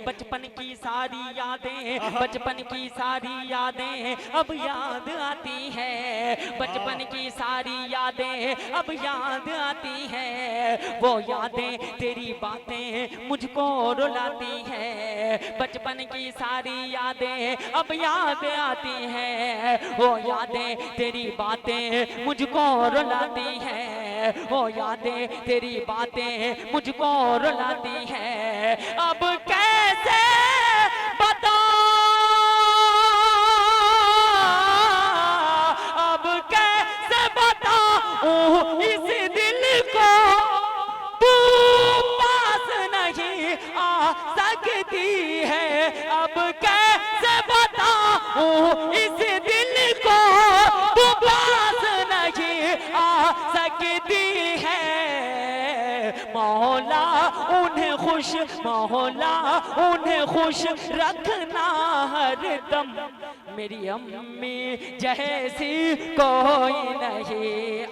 बचपन की सारी यादें, बचपन की सारी यादें अब याद आती है, बचपन की सारी यादें अब याद आती है। वो यादें तेरी बातें मुझको रुलाती है, बचपन की सारी यादें अब याद आती है। वो यादें तेरी बातें मुझको रुलाती है, वो यादें तेरी बातें मुझको रुलाती है। अब कैसे बता, अब कैसे बताऊं इस दिल को, तू पास नहीं आ सकती है। अब कैसे बताऊं इस दिल को, तू पास नहीं आ सकती है। मौला उन्हें खुश, मौला उन्हें खुश रखना हरदम, मेरी अम्मी जैसी कोई नहीं।